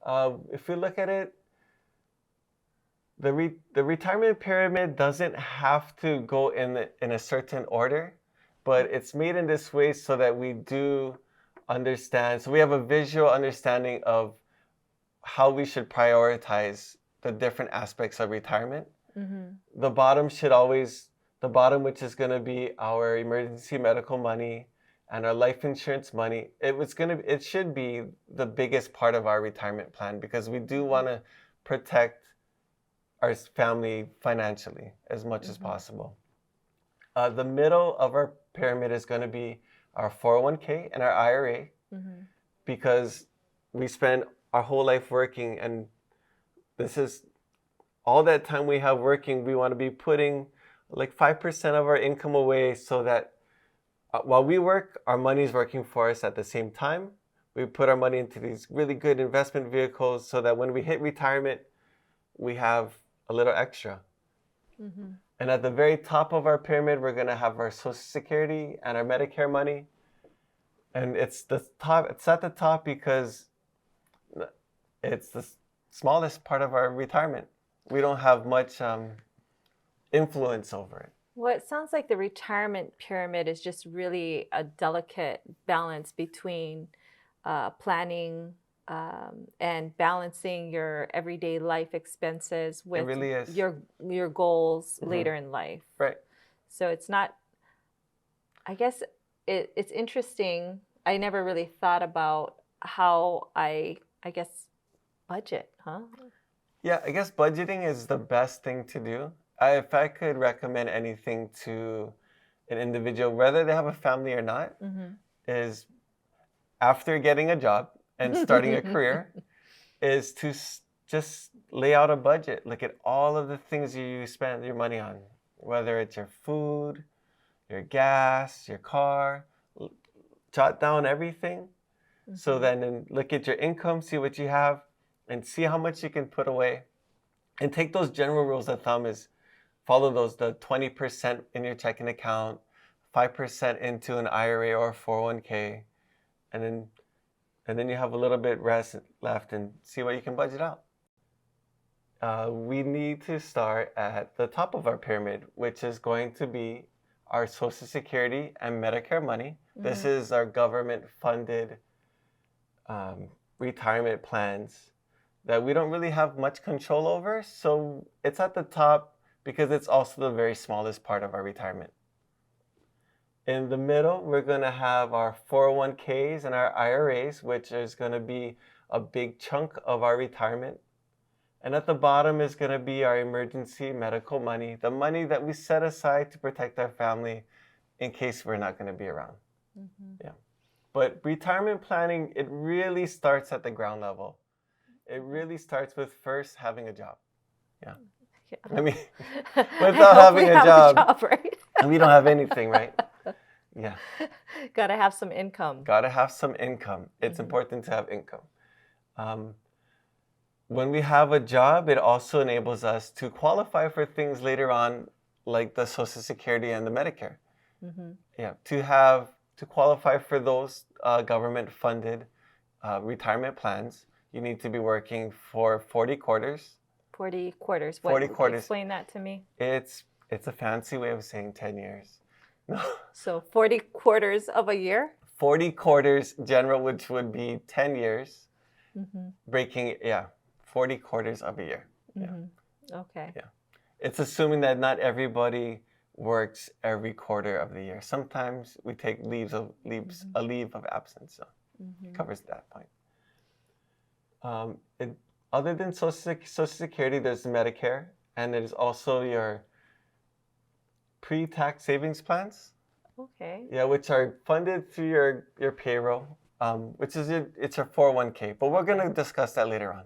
If we look at it, the retirement pyramid doesn't have to go in a certain order, but it's made in this way so that we do understand. So we have a visual understanding of how we should prioritize the different aspects of retirement. The bottom which is going to be our emergency medical money and our life insurance money, it should be the biggest part of our retirement plan because we do want to protect our family financially as much as possible. The middle of our pyramid is going to be our 401k and our IRA because we spend our whole life working, and this is all that time we have working. We want to be putting like 5% of our income away so that while we work, our money is working for us at the same time. We put our money into these really good investment vehicles so that when we hit retirement, we have a little extra. And at the very top of our pyramid, we're going to have our Social Security and our Medicare money. And it's at the top because it's the smallest part of our retirement. We don't have much influence over it. Well, it sounds like the retirement pyramid is just really a delicate balance between planning and balancing your everyday life expenses with your goals later in life. Right. So it's not, I guess it's interesting. I never really thought about how I guess, budget, huh? Yeah, I guess budgeting is the best thing to do. If I could recommend anything to an individual, whether they have a family or not, is after getting a job and starting a career, is to just lay out a budget. Look at all of the things you spend your money on, whether it's your food, your gas, your car. Jot down everything. So then look at your income, see what you have, and see how much you can put away. And take those general rules of thumb is follow those, the 20% in your checking account, 5% into an IRA or 401k, and then you have a little bit left and see what you can budget out. We need to start at the top of our pyramid, which is going to be our Social Security and Medicare money. This is our government-funded retirement plans that we don't really have much control over. So it's at the top because it's also the very smallest part of our retirement. In the middle, we're going to have our 401ks and our IRAs, which is going to be a big chunk of our retirement. And at the bottom is going to be our emergency medical money, the money that we set aside to protect our family in case we're not going to be around. Yeah. But retirement planning, it really starts at the ground level. It really starts with first having a job. Yeah. I mean, without having a job, right? And we don't have anything, right? Yeah. Got to have some income. Got to have some income. It's important to have income. When we have a job, it also enables us to qualify for things later on, like the Social Security and the Medicare. Yeah, to qualify for those government-funded retirement plans, you need to be working for 40 quarters. 40 quarters. 40 quarters. Explain that to me. It's a fancy way of saying 10 years. No. So 40 quarters of a year? 40 quarters general, which would be 10 years. Breaking, 40 quarters of a year. Yeah. Okay. Yeah. It's assuming that not everybody works every quarter of the year. Sometimes we take a leave of absence, so it covers that point. Other than Social Security, there's Medicare, and there's also your pre-tax savings plans. Okay. Yeah, which are funded through your payroll, which is it's your 401k. But we're going to discuss that later on.